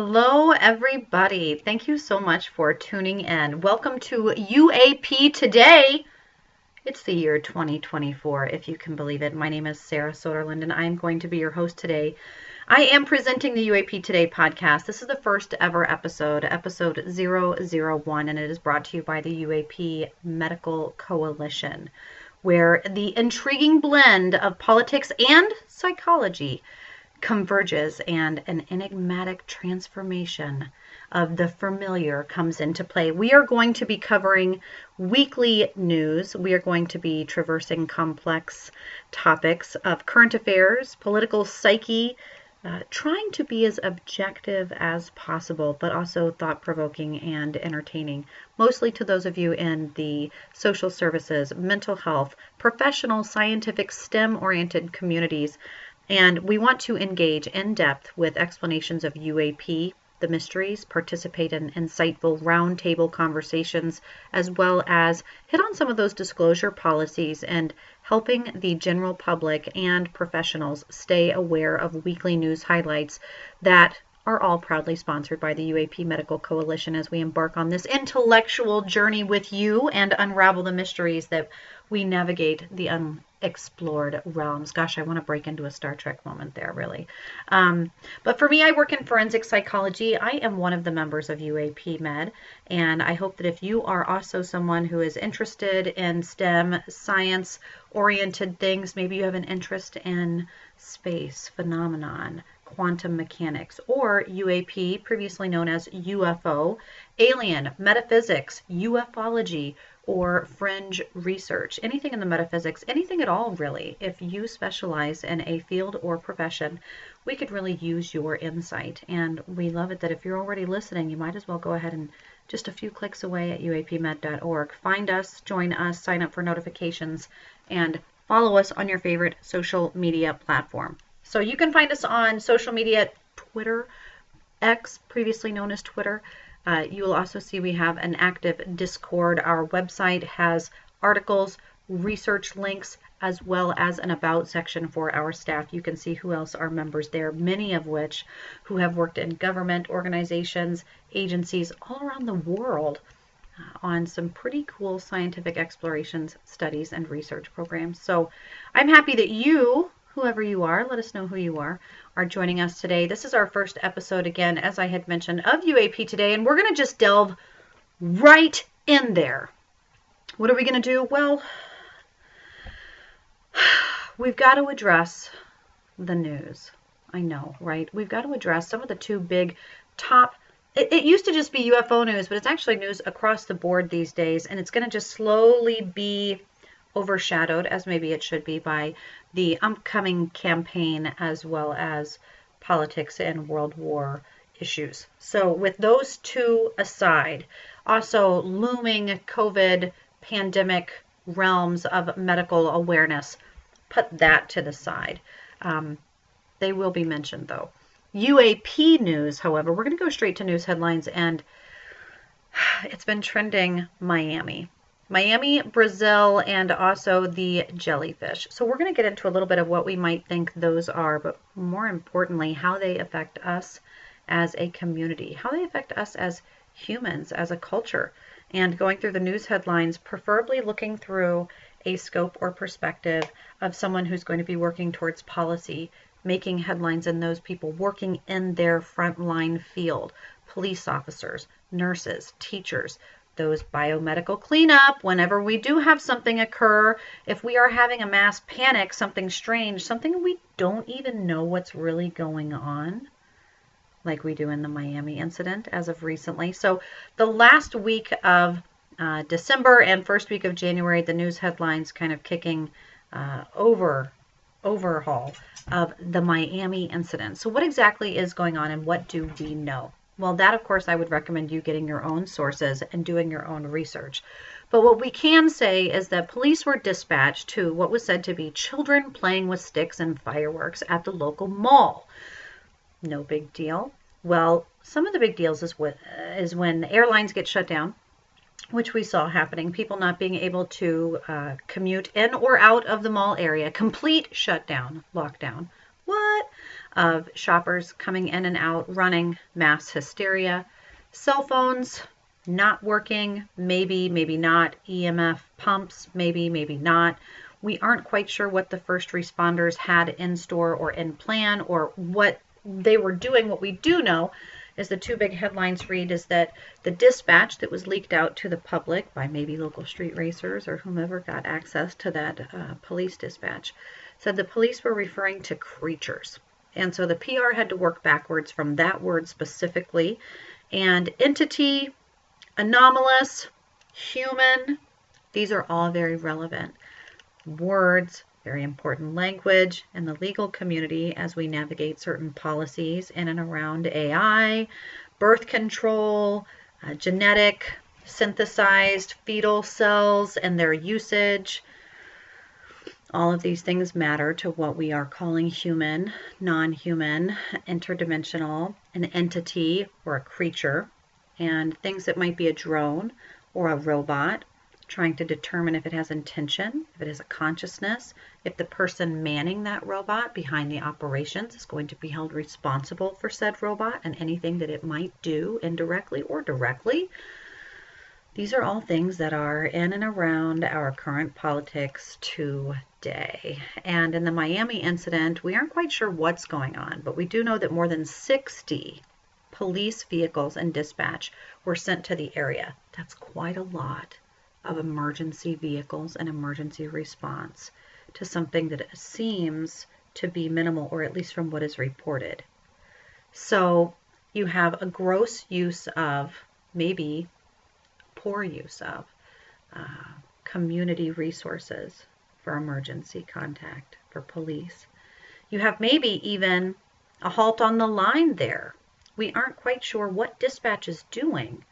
Hello, everybody. Thank you so much for tuning in. Welcome to UAP Today. It's the year 2024, if you can believe it. My name is Sarah Soderlund, and I'm going to be your host today. I am presenting the UAP Today podcast. This is the first ever episode 001, and it is brought to you by the UAP Medical Coalition, where the intriguing blend of politics and psychology converges and an enigmatic transformation of the familiar comes into play. We are going to be covering weekly news. We are going to be traversing complex topics of current affairs, political psyche, trying to be as objective as possible, but also thought-provoking and entertaining, mostly to those of you in the social services, mental health, professional, scientific, STEM-oriented communities. And we want to engage in depth with explanations of UAP, the mysteries, participate in insightful roundtable conversations, as well as hit on some of those disclosure policies and helping the general public and professionals stay aware of weekly news highlights that are all proudly sponsored by the UAP Medical Coalition as we embark on this intellectual journey with you and unravel the mysteries that we navigate the unexplored realms. Gosh, I want to break into a Star Trek moment there, really. But for me, I work in forensic psychology. I am one of the members of UAP Med, and I hope that if you are also someone who is interested in STEM, science-oriented things, maybe you have an interest in space, phenomenon, quantum mechanics, or UAP, previously known as UFO, alien, metaphysics, ufology, or fringe research, anything in the metaphysics, anything at all really. If you specialize in a field or profession, we could really use your insight. And we love it that if you're already listening, you might as well go ahead and just a few clicks away at uapmed.org. Find us, join us, sign up for notifications, and follow us on your favorite social media platform. So you can find us on social media, Twitter, X, previously known as Twitter. You will also see we have an active Discord. Our website has articles, research links, as well as an about section for our staff. You can see who else are members there, many of which who have worked in government organizations, agencies all around the world on some pretty cool scientific explorations, studies, and research programs. So I'm happy that you, whoever you are, let us know who you are joining us today. This is our first episode, again, as I had mentioned, of UAP Today, and we're going to just delve right in there. What are we going to do? Well, we've got to address the news. I know, right? We've got to address some of the two big top. It used to just be UFO news, but it's actually news across the board these days, and it's going to just slowly be overshadowed, as maybe it should be, by the upcoming campaign as well as politics and world war issues. So with those two aside, also looming COVID pandemic realms of medical awareness, put that to the side. They will be mentioned though. UAP news, however, we're going to go straight to news headlines, and it's been trending Miami, Brazil, and also the jellyfish. So we're going to get into a little bit of what we might think those are, but more importantly, how they affect us as a community, how they affect us as humans, as a culture, and going through the news headlines, preferably looking through a scope or perspective of someone who's going to be working towards policy, making headlines, and those people working in their frontline field, police officers, nurses, teachers, those biomedical cleanup, whenever we do have something occur, if we are having a mass panic, something strange, something we don't even know what's really going on, like we do in the Miami incident as of recently. So the last week of December and first week of January, the news headlines kind of kicking overhaul of the Miami incident. So what exactly is going on and what do we know? Well, that, of course, I would recommend you getting your own sources and doing your own research. But what we can say is that police were dispatched to what was said to be children playing with sticks and fireworks at the local mall. No big deal. Well, some of the big deals is when airlines get shut down, which we saw happening, people not being able to commute in or out of the mall area, complete shutdown, lockdown. What? of shoppers coming in and out, running, mass hysteria, cell phones not working, maybe, maybe not, EMF pumps, maybe, maybe not. We aren't quite sure what the first responders had in store or in plan or what they were doing. What we do know is the two big headlines read is that the dispatch that was leaked out to the public by maybe local street racers or whomever got access to that police dispatch said the police were referring to creatures. And so the PR had to work backwards from that word specifically. And entity, anomalous, human, these are all very relevant words, very important language in the legal community as we navigate certain policies in and around AI, birth control, genetic, synthesized fetal cells and their usage. All of these things matter to what we are calling human, non-human, interdimensional, an entity or a creature, and things that might be a drone or a robot, trying to determine if it has intention, if it has a consciousness, if the person manning that robot behind the operations is going to be held responsible for said robot and anything that it might do indirectly or directly. These are all things that are in and around our current politics today. And in the Miami incident, we aren't quite sure what's going on, but we do know that more than 60 police vehicles and dispatch were sent to the area. That's quite a lot of emergency vehicles and emergency response to something that seems to be minimal, or at least from what is reported. So you have a gross use of, maybe poor use of, community resources for emergency contact for police. You have maybe even a halt on the line there. We aren't quite sure what dispatch is doing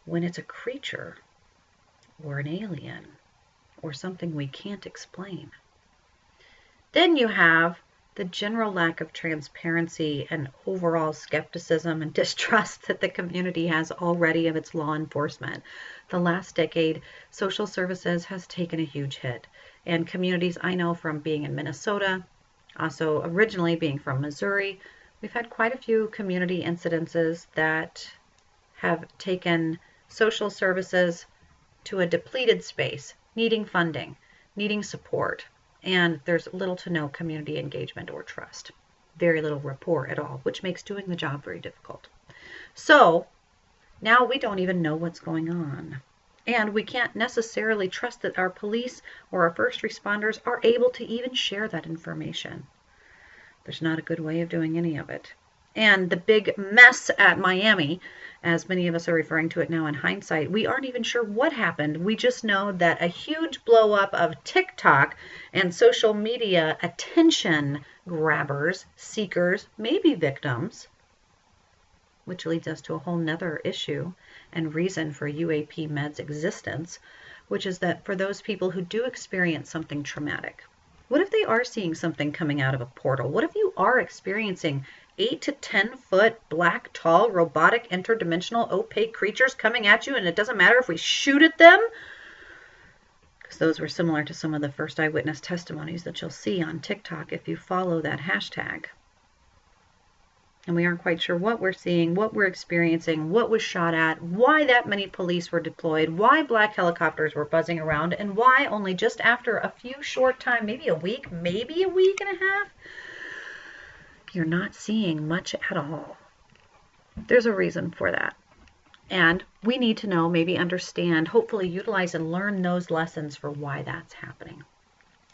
when it's a creature or an alien or something we can't explain. Then you have the general lack of transparency and overall skepticism and distrust that the community has already of its law enforcement. The last decade, social services has taken a huge hit. And communities I know from being in Minnesota, also originally being from Missouri, we've had quite a few community incidences that have taken social services to a depleted space, needing funding, needing support, and there's little to no community engagement or trust. Very little rapport at all, which makes doing the job very difficult. So now we don't even know what's going on. And we can't necessarily trust that our police or our first responders are able to even share that information. There's not a good way of doing any of it. And the big mess at Miami, as many of us are referring to it now in hindsight, we aren't even sure what happened. We just know that a huge blow up of TikTok and social media attention grabbers, seekers, maybe victims, which leads us to a whole nother issue and reason for UAP Med's existence, which is that for those people who do experience something traumatic, what if they are seeing something coming out of a portal? What if you are experiencing 8 to 10 foot black, tall, robotic, interdimensional, opaque creatures coming at you, and it doesn't matter if we shoot at them? Because those were similar to some of the first eyewitness testimonies that you'll see on TikTok if you follow that hashtag. And we aren't quite sure what we're seeing, what we're experiencing, what was shot at, why that many police were deployed, why black helicopters were buzzing around, and why only just after a few short time, maybe a week and a half, you're not seeing much at all. There's a reason for that. And we need to know, maybe understand, hopefully utilize and learn those lessons for why that's happening.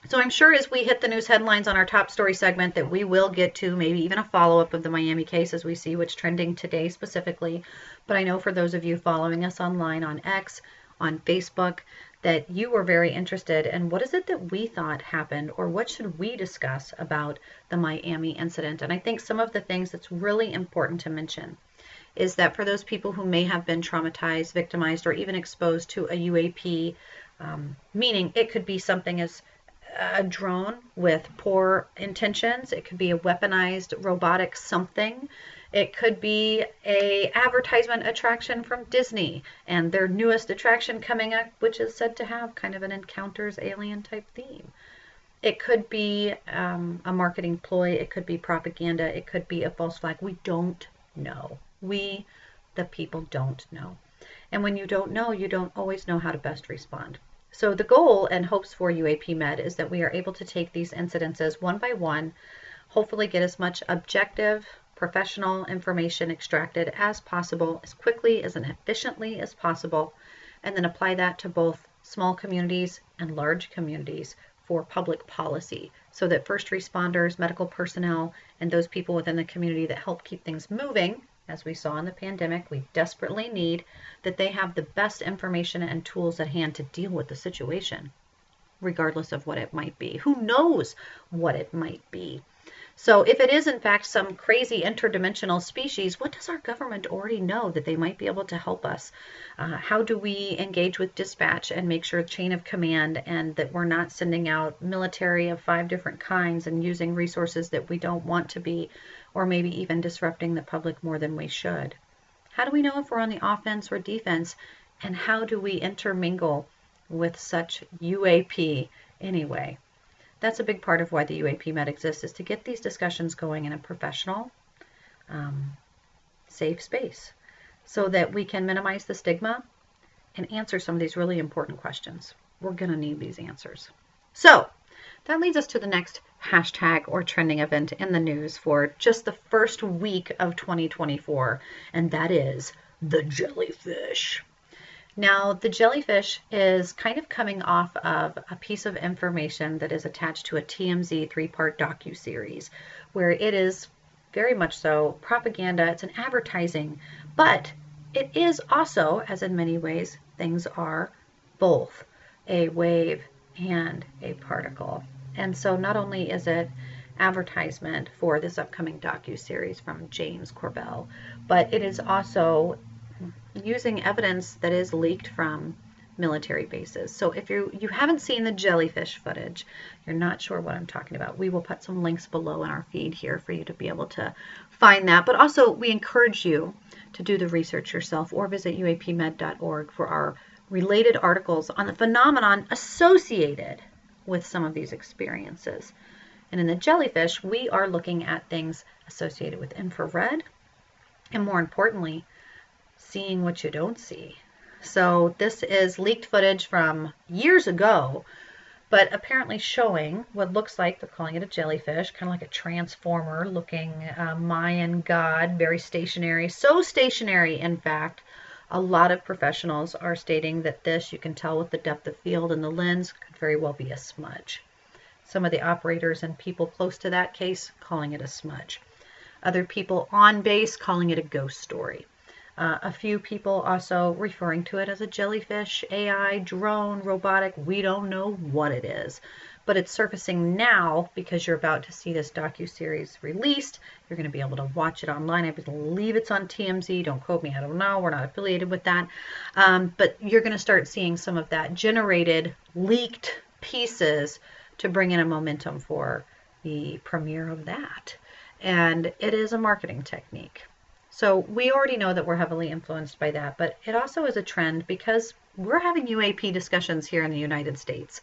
So I'm sure as we hit the news headlines on our top story segment that we will get to maybe even a follow-up of the Miami case as we see what's trending today specifically. But I know for those of you following us online on X, on Facebook, that you were very interested in what is it that we thought happened, or what should we discuss about the Miami incident. And I think some of the things that's really important to mention is that for those people who may have been traumatized, victimized, or even exposed to a UAP, meaning it could be something as a drone with poor intentions, it could be a weaponized robotic something, it could be a advertisement attraction from Disney and their newest attraction coming up, which is said to have kind of an encounters alien type theme. It could be a marketing ploy. It could be propaganda. It could be a false flag. We don't know. We, the people, don't know. And when you don't know, you don't always know how to best respond. So the goal and hopes for UAP Med is that we are able to take these incidences one by one, hopefully get as much objective, professional information extracted as possible, as quickly as and efficiently as possible, and then apply that to both small communities and large communities for public policy so that first responders, medical personnel, and those people within the community that help keep things moving, as we saw in the pandemic, we desperately need, that they have the best information and tools at hand to deal with the situation, regardless of what it might be. Who knows what it might be? So if it is in fact some crazy interdimensional species, what does our government already know that they might be able to help us? How do we engage with dispatch and make sure chain of command, and that we're not sending out military of 5 different kinds and using resources that we don't want to be, or maybe even disrupting the public more than we should? How do we know if we're on the offense or defense? And how do we intermingle with such UAP anyway? That's a big part of why the UAP Med exists, is to get these discussions going in a professional, safe space so that we can minimize the stigma and answer some of these really important questions. We're going to need these answers. So that leads us to the next hashtag or trending event in the news for just the first week of 2024, and that is the jellyfish. Now, the jellyfish is kind of coming off of a piece of information that is attached to a TMZ 3-part docuseries, where it is very much so propaganda. It's an advertising, but it is also, as in many ways, things are both a wave and a particle. And so not only is it advertisement for this upcoming docuseries from James Corbell, but it is also using evidence that is leaked from military bases. So if you haven't seen the jellyfish footage, you're not sure what I'm talking about, we will put some links below in our feed here for you to be able to find that. But also we encourage you to do the research yourself or visit uapmed.org for our related articles on the phenomenon associated with some of these experiences. And in the jellyfish, we are looking at things associated with infrared, and more importantly, seeing what you don't see. So this is leaked footage from years ago, but apparently showing what looks like, they're calling it a jellyfish, kind of like a transformer looking Mayan god, very stationary. So stationary, in fact, a lot of professionals are stating that this, you can tell with the depth of field and the lens, could very well be a smudge. Some of the operators and people close to that case calling it a smudge. Other people on base calling it a ghost story. A few people also referring to it as a jellyfish, AI, drone, robotic. We don't know what it is, but it's surfacing now because you're about to see this docuseries released. You're going to be able to watch it online. I believe it's on TMZ. Don't quote me. I don't know. We're not affiliated with that. But you're going to start seeing some of that generated, leaked pieces to bring in a momentum for the premiere of that. And it is a marketing technique. So we already know that we're heavily influenced by that, but it also is a trend because we're having UAP discussions here in the United States.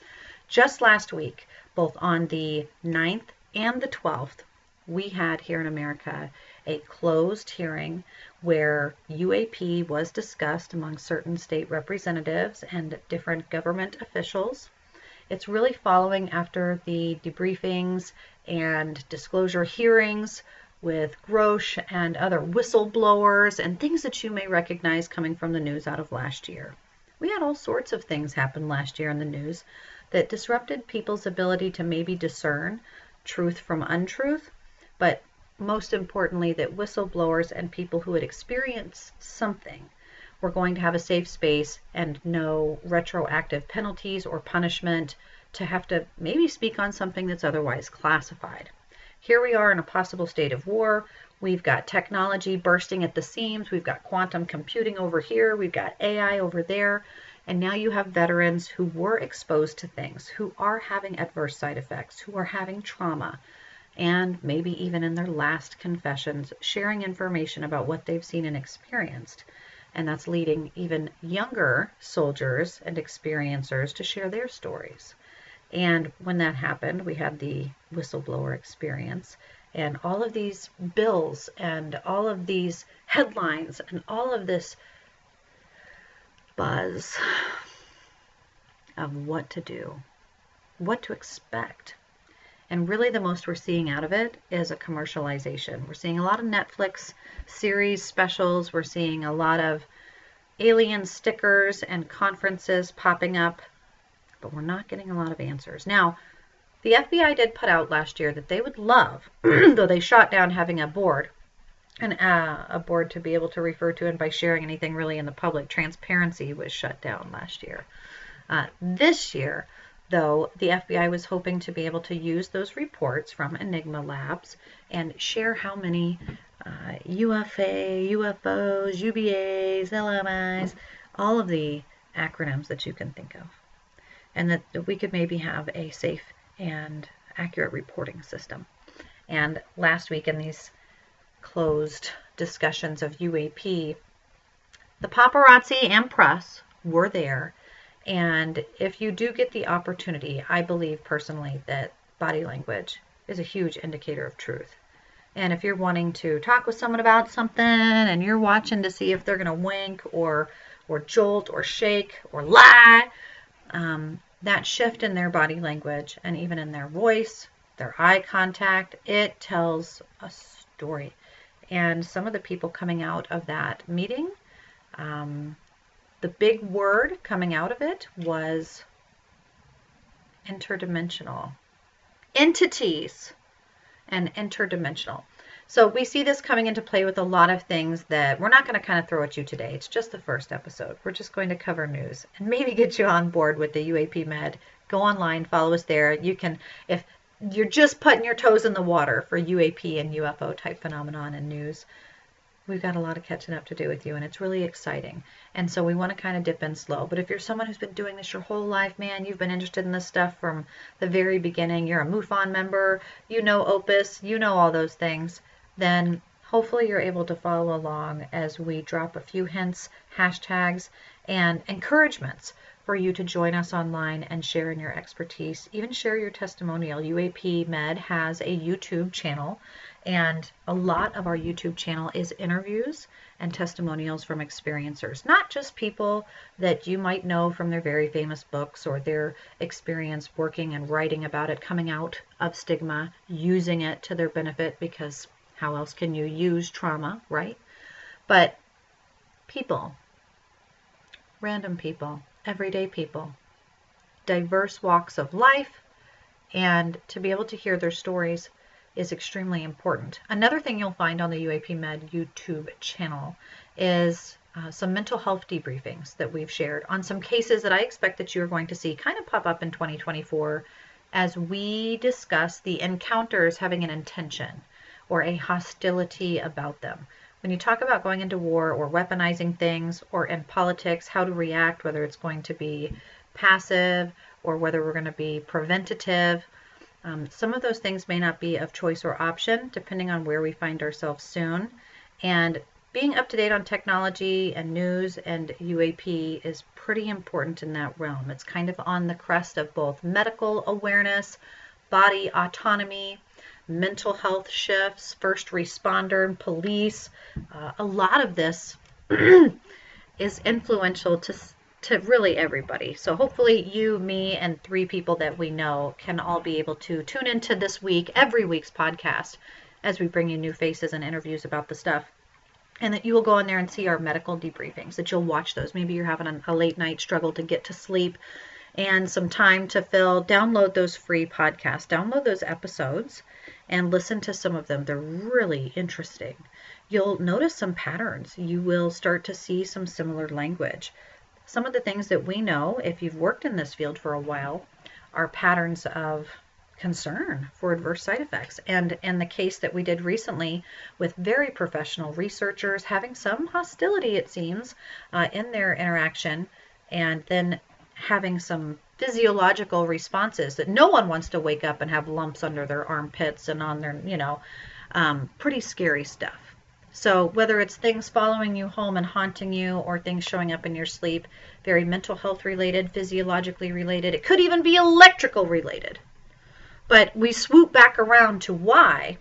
Just last week, both on the 9th and the 12th, we had here in America a closed hearing where UAP was discussed among certain state representatives and different government officials. It's really following after the debriefings and disclosure hearings with Grosh and other whistleblowers and things that you may recognize coming from the news out of last year. We had all sorts of things happen last year in the news that disrupted people's ability to maybe discern truth from untruth, but most importantly, that whistleblowers and people who had experienced something were going to have a safe space and no retroactive penalties or punishment to have to maybe speak on something that's otherwise classified. Here we are in a possible state of war. We've got technology bursting at the seams. We've got quantum computing over here. We've got AI over there. And now you have veterans who were exposed to things, who are having adverse side effects, who are having trauma, and maybe even in their last confessions, sharing information about what they've seen and experienced. And that's leading even younger soldiers and experiencers to share their stories. And when that happened, we had the whistleblower experience, and all of these bills and all of these headlines and all of this buzz of what to do, what to expect. And really the most we're seeing out of it is a commercialization. We're seeing a lot of Netflix series specials. We're seeing a lot of alien stickers and conferences popping up, but we're not getting a lot of answers. Now, the FBI did put out last year that they would love, though they shot down having a board, a board to be able to refer to, and by sharing anything really in the public, transparency was shut down last year. This year, though, the FBI was hoping to be able to use those reports from Enigma Labs and share how many UFA, UFOs, UBAs, LMIs, all of the acronyms that you can think of, and that we could maybe have a safe and accurate reporting system. And last week in these closed discussions of UAP, the paparazzi and press were there. And if you do get the opportunity, I believe personally that body language is a huge indicator of truth. And if you're wanting to talk with someone about something and you're watching to see if they're going to wink or jolt or shake or lie, that shift in their body language and even in their voice, their eye contact, it tells a story. And some of the people coming out of that meeting, the big word coming out of it was interdimensional. Entities and interdimensional. So we see this coming into play with a lot of things that we're not going to kind of throw at you today. It's just the first episode. We're just going to cover news and maybe get you on board with the UAP Med. Go online, follow us there. You can, if you're just putting your toes in the water for UAP and UFO type phenomenon and news, we've got a lot of catching up to do with you, and it's really exciting. And so we want to kind of dip in slow. But if you're someone who's been doing this your whole life, man, you've been interested in this stuff from the very beginning, you're a MUFON member, you know Opus, you know all those things, then hopefully you're able to follow along as we drop a few hints, hashtags, and encouragements for you to join us online and share in your expertise, even share your testimonial. UAP Med has a YouTube channel, and a lot of our YouTube channel is interviews and testimonials from experiencers, not just people that you might know from their very famous books or their experience working and writing about it, coming out of stigma, using it to their benefit, because how else can you use trauma, right? But people, random people, everyday people, diverse walks of life, and to be able to hear their stories is extremely important. Another thing you'll find on the UAP Med YouTube channel is some mental health debriefings that we've shared on some cases that I expect that you're going to see kind of pop up in 2024 as we discuss the encounters having an intention or a hostility about them. When you talk about going into war or weaponizing things, or in politics, how to react, whether it's going to be passive or whether we're going to be preventative, some of those things may not be of choice or option, depending on where we find ourselves soon. And being up to date on technology and news and UAP is pretty important in that realm. It's kind of on the crest of both medical awareness, body autonomy, mental health shifts, first responder and police. A lot of this is influential to really everybody. So hopefully you, me, and 3 people that we know can all be able to tune into this week, every week's podcast, as we bring you new faces and interviews about the stuff. And that you will go in there and see our medical debriefings, that you'll watch those. Maybe you're having a late night struggle to get to sleep and some time to fill. Download those free podcasts, download those episodes, and listen to some of them. They're really interesting. You'll notice some patterns. You will start to see some similar language. Some of the things that we know, if you've worked in this field for a while, are patterns of concern for adverse side effects. And in the case that we did recently with very professional researchers having some hostility, it seems, in their interaction, and then having some physiological responses that no one wants to wake up and have lumps under their armpits and on their, pretty scary stuff. So whether it's things following you home and haunting you, or things showing up in your sleep, very mental health related, physiologically related, it could even be electrical related. But we swoop back around to why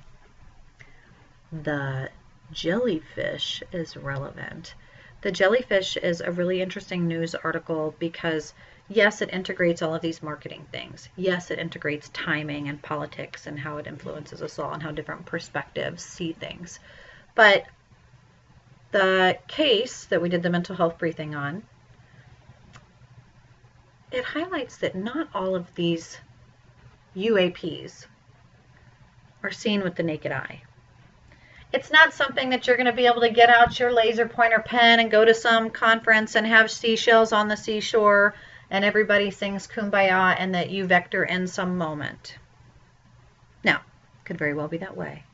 the jellyfish is relevant. The jellyfish is a really interesting news article because, yes, it integrates all of these marketing things. Yes, it integrates timing and politics and how it influences us all and how different perspectives see things. But the case that we did the mental health briefing on, it highlights that not all of these UAPs are seen with the naked eye. It's not something that you're going to be able to get out your laser pointer pen and go to some conference and have seashells on the seashore and everybody sings Kumbaya and that you vector in some moment. Now, it could very well be that way.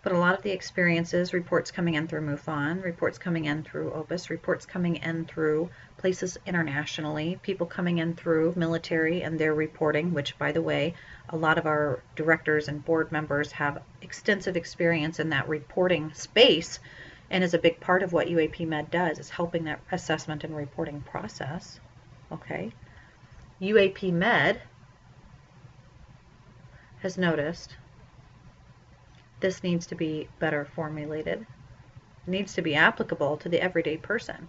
But a lot of the experiences, reports coming in through MUFON, reports coming in through Opus, reports coming in through places internationally, people coming in through military and their reporting, which, by the way, a lot of our directors and board members have extensive experience in that reporting space, and is a big part of what UAP Med does, is helping that assessment and reporting process. Okay. UAP Med has noticed this needs to be better formulated, needs to be applicable to the everyday person.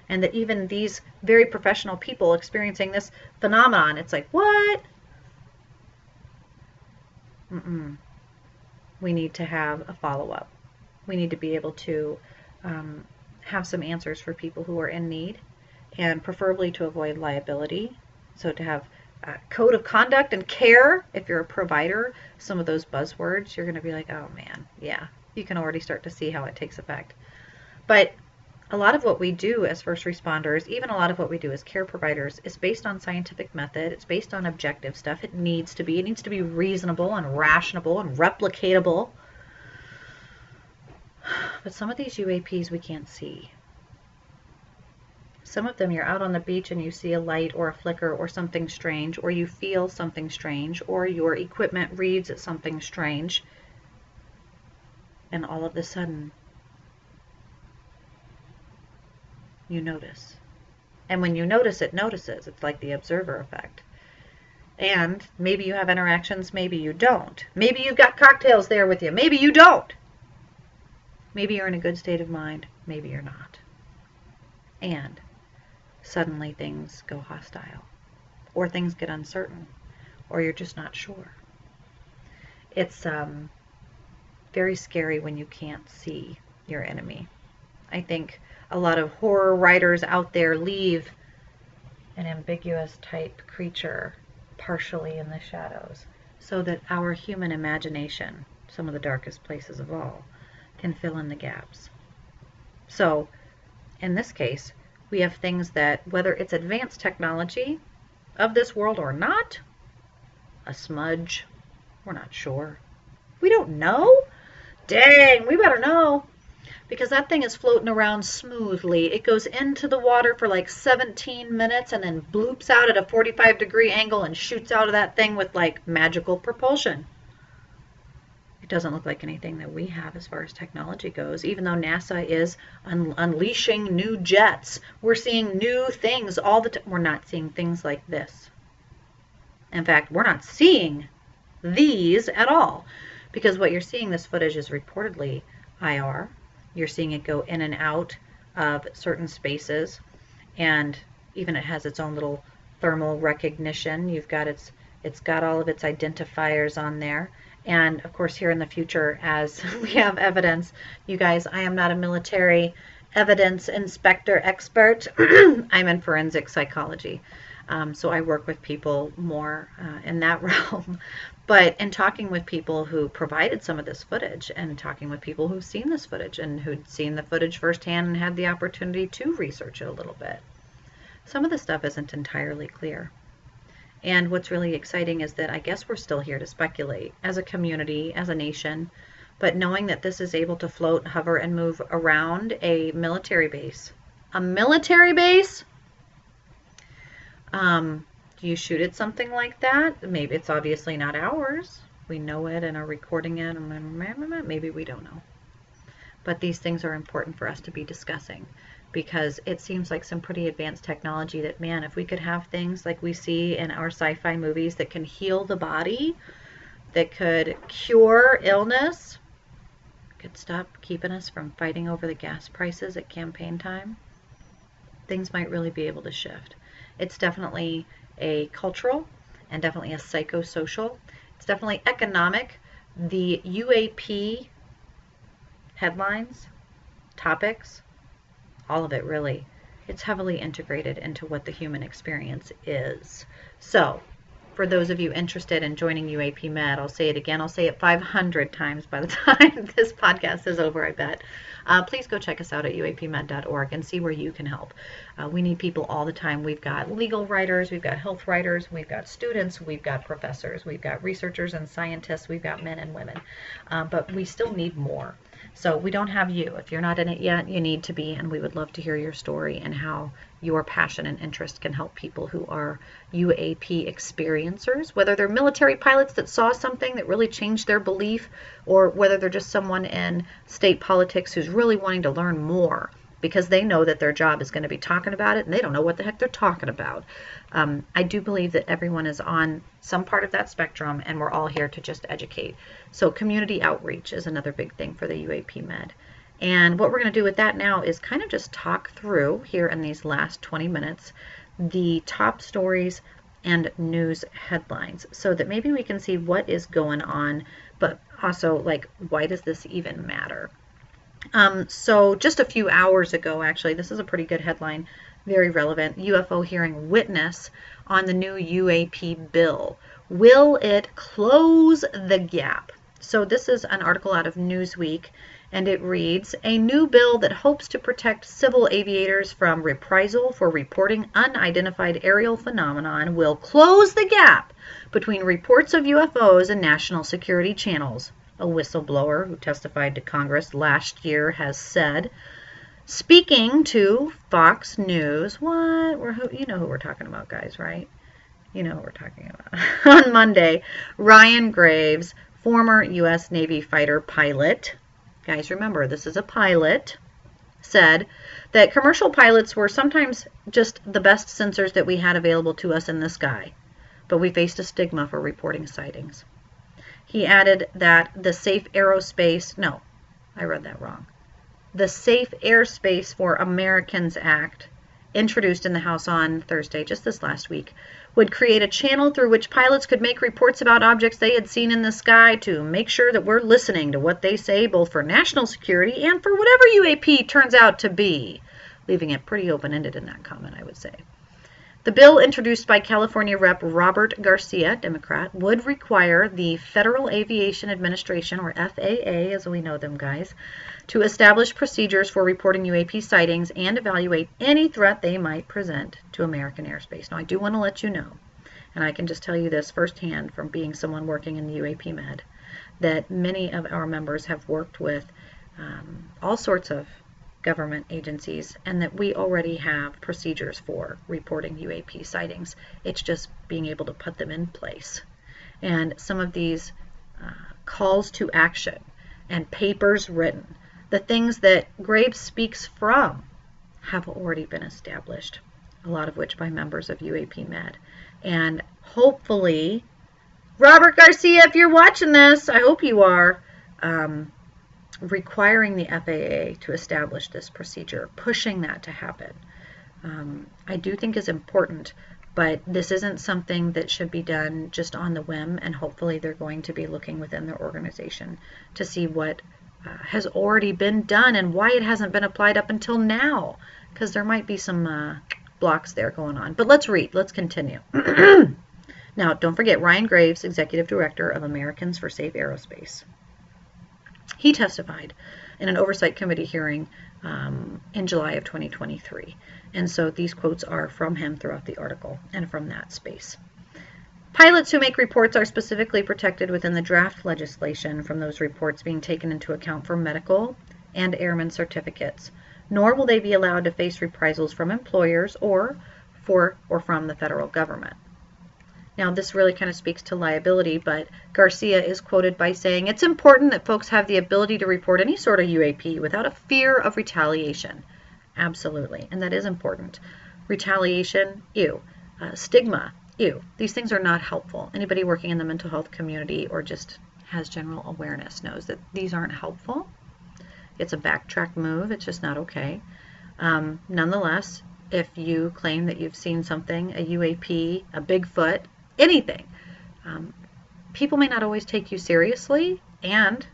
And that even these very professional people experiencing this phenomenon, it's like, what? We need to have a follow-up. We need to be able to have some answers for people who are in need, and preferably to avoid liability. So to have code of conduct and care. If you're a provider, some of those buzzwords, you're going to be like, oh man, yeah, you can already start to see how it takes effect. But a lot of what we do as first responders, even a lot of what we do as care providers, is based on scientific method. It's based on objective stuff. It needs to be reasonable and rationable and replicatable. But some of these UAPs we can't see. Some of them, you're out on the beach and you see a light or a flicker or something strange, or you feel something strange, or your equipment reads something strange, and all of a sudden you notice. And when you notice, it notices. It's like the observer effect. And maybe you have interactions, maybe you don't. Maybe you've got cocktails there with you, maybe you don't. Maybe you're in a good state of mind, maybe you're not. And suddenly things go hostile, or things get uncertain, or you're just not sure. It's very scary when you can't see your enemy. I think a lot of horror writers out there leave an ambiguous type creature partially in the shadows, so that our human imagination, some of the darkest places of all, can fill in the gaps. So in this case, we have things that, whether it's advanced technology of this world or not, a smudge, we're not sure. We don't know. Dang, we better know. Because that thing is floating around smoothly. It goes into the water for like 17 minutes and then bloops out at a 45-degree angle and shoots out of that thing with like magical propulsion. It doesn't look like anything that we have as far as technology goes, even though NASA is unleashing new jets. We're seeing new things all the time. We're not seeing things like this. In fact, we're not seeing these at all, because what you're seeing, this footage is reportedly IR. You're seeing it go in and out of certain spaces, and even it has its own little thermal recognition. You've got it's got all of its identifiers on there. And of course, here in the future, as we have evidence, you guys, I am not a military evidence inspector expert. I'm in forensic psychology. So I work with people more in that realm. But in talking with people who provided some of this footage, and talking with people who've seen this footage and who'd seen the footage firsthand and had the opportunity to research it a little bit, some of the stuff isn't entirely clear. And what's really exciting is that I guess we're still here to speculate as a community, as a nation, but knowing that this is able to float, hover, and move around a military base. A military base? Do you shoot at something like that? Maybe it's obviously not ours. We know it and are recording it. Maybe we don't know. but these things are important for us to be discussing, because it seems like some pretty advanced technology that, man, if we could have things like we see in our sci-fi movies that can heal the body, that could cure illness, could stop keeping us from fighting over the gas prices at campaign time, things might really be able to shift. It's definitely a cultural and definitely a psychosocial. It's definitely economic. The UAP headlines, topics, all of it really, it's heavily integrated into what the human experience is. So for those of you interested in joining UAP Med, I'll say it again. I'll say it 500 times by the time this podcast is over, I bet. Please go check us out at uapmed.org and see where you can help. We need people all the time. We've got legal writers, we've got health writers, we've got students, we've got professors, we've got researchers and scientists, we've got men and women. But we still need more. So we don't have you. If you're not in it yet, you need to be, and we would love to hear your story and how your passion and interest can help people who are UAP experiencers, whether they're military pilots that saw something that really changed their belief, or whether they're just someone in state politics who's really wanting to learn more because they know that their job is going to be talking about it and they don't know what the heck they're talking about. I do believe that everyone is on some part of that spectrum, and we're all here to just educate. So community outreach is another big thing for the UAP Med. And what we're going to do with that now is kind of just talk through here in these last 20 minutes the top stories and news headlines, so that maybe we can see what is going on, but also, like, why does this even matter? So just a few hours ago, actually, this is a pretty good headline, very relevant. UFO hearing witness on the new UAP bill. Will it close the gap? So this is an article out of Newsweek, and it reads, a new bill that hopes to protect civil aviators from reprisal for reporting unidentified aerial phenomenon will close the gap between reports of UFOs and national security channels, a whistleblower who testified to Congress last year has said. Speaking to Fox News, you know who we're talking about, guys, right? You know who we're talking about. On Monday, Ryan Graves, former U.S. Navy fighter pilot, guys, remember, this is a pilot, said that commercial pilots were sometimes just the best sensors that we had available to us in the sky, but we faced a stigma for reporting sightings. He added that the Safe Aerospace, no, I read that wrong. The Safe Airspace for Americans Act, introduced in the House on Thursday, just this last week, would create a channel through which pilots could make reports about objects they had seen in the sky to make sure that we're listening to what they say, both for national security and for whatever UAP turns out to be, leaving it pretty open-ended in that comment, I would say. The bill, introduced by California Rep. Robert Garcia, Democrat, would require the Federal Aviation Administration, or FAA as we know them, guys, to establish procedures for reporting UAP sightings and evaluate any threat they might present to American airspace. Now, I do want to let you know, and I can just tell you this firsthand from being someone working in the UAP Med, that many of our members have worked with all sorts of government agencies, and that we already have procedures for reporting UAP sightings. It's just being able to put them in place. And some of these calls to action and papers written, the things that Graves speaks from, have already been established, a lot of which by members of UAP Med. And hopefully, Robert Garcia, if you're watching this, I hope you are, requiring the FAA to establish this procedure, pushing that to happen, I do think is important, but this isn't something that should be done just on the whim, and hopefully they're going to be looking within their organization to see what has already been done and why it hasn't been applied up until now, because there might be some blocks there going on. But let's read. Let's continue. Now, don't forget Ryan Graves, Executive Director of Americans for Safe Aerospace. He testified in an oversight committee hearing in July of 2023. And so these quotes are from him throughout the article and from that space. Pilots who make reports are specifically protected within the draft legislation from those reports being taken into account for medical and airman certificates, nor will they be allowed to face reprisals from employers or from the federal government. Now, this really kind of speaks to liability, but Garcia is quoted by saying, "It's important that folks have the ability to report any sort of UAP without a fear of retaliation." Absolutely, and that is important. Retaliation, ew. Stigma, ew. These things are not helpful. Anybody working in the mental health community or just has general awareness knows that these aren't helpful. It's a backtrack move. It's just not okay. Nonetheless, if you claim that you've seen something, a UAP, a Bigfoot, anything, people may not always take you seriously, and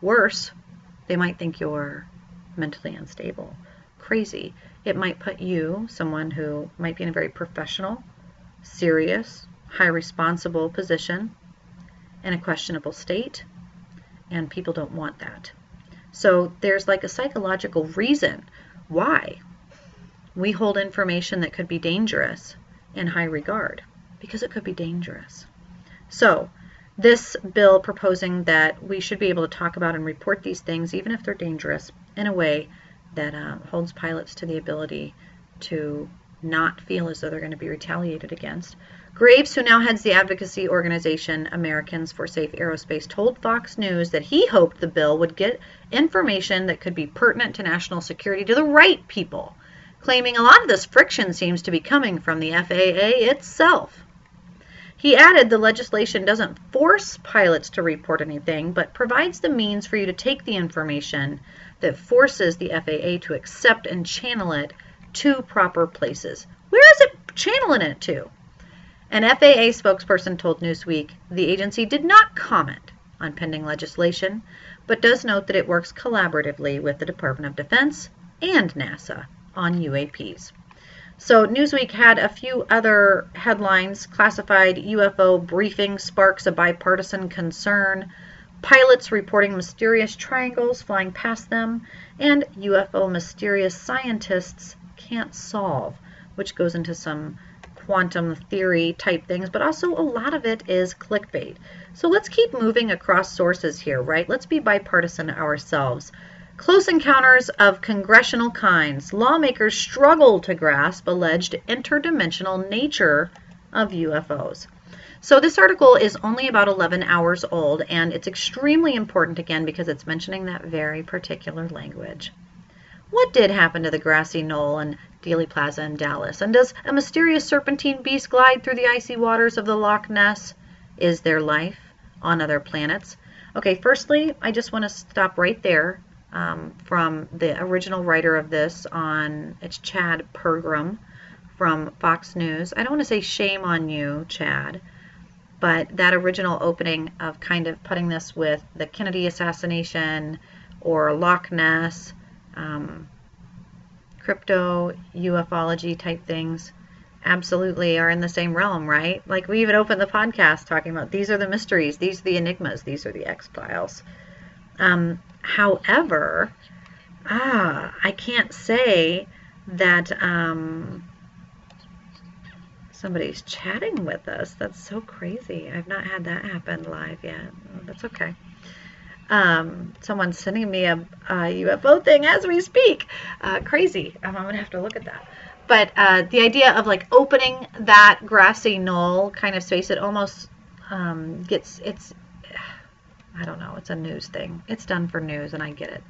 worse, they might think you're mentally unstable, crazy. It might put you, someone who might be in a very professional, serious, high responsible position, in a questionable state, and people don't want that. So there's like a psychological reason why we hold information that could be dangerous in high regard, because it could be dangerous. So this bill proposing that we should be able to talk about and report these things, even if they're dangerous, in a way that holds pilots to the ability to not feel as though they're going to be retaliated against. Graves, who now heads the advocacy organization Americans for Safe Aerospace, told Fox News that he hoped the bill would get information that could be pertinent to national security to the right people, claiming a lot of this friction seems to be coming from the FAA itself. He added the legislation doesn't force pilots to report anything, but provides the means for you to take the information that forces the FAA to accept and channel it to proper places. Where is it channeling it to? An FAA spokesperson told Newsweek the agency did not comment on pending legislation, but does note that it works collaboratively with the Department of Defense and NASA on UAPs. So Newsweek had a few other headlines. Classified UFO briefing sparks a bipartisan concern, pilots reporting mysterious triangles flying past them, and UFO mysterious scientists can't solve, which goes into some quantum theory type things, but also a lot of it is clickbait. So let's keep moving across sources here, right? Let's be bipartisan ourselves. Close encounters of congressional kinds. Lawmakers struggle to grasp alleged interdimensional nature of UFOs. So this article is only about 11 hours old, and it's extremely important again because it's mentioning that very particular language. What did happen to the grassy knoll and Dealey Plaza in Dallas? And does a mysterious serpentine beast glide through the icy waters of the Loch Ness? Is there life on other planets? Okay, firstly, I just want to stop right there from the original writer of this it's Chad Pergram from Fox News. I don't want to say shame on you, Chad, but that original opening of kind of putting this with the Kennedy assassination or Loch Ness, crypto, ufology type things absolutely are in the same realm, right? Like we even opened the podcast talking about these are the mysteries, these are the enigmas, these are the X-Files. However, I can't say that somebody's chatting with us. That's so crazy. I've not had that happen live yet. That's okay. Someone's sending me a UFO thing as we speak. Crazy. I'm going to have to look at that. But the idea of like opening that grassy knoll kind of space, it almost it's, I don't know, it's a news thing. It's done for news, and I get it.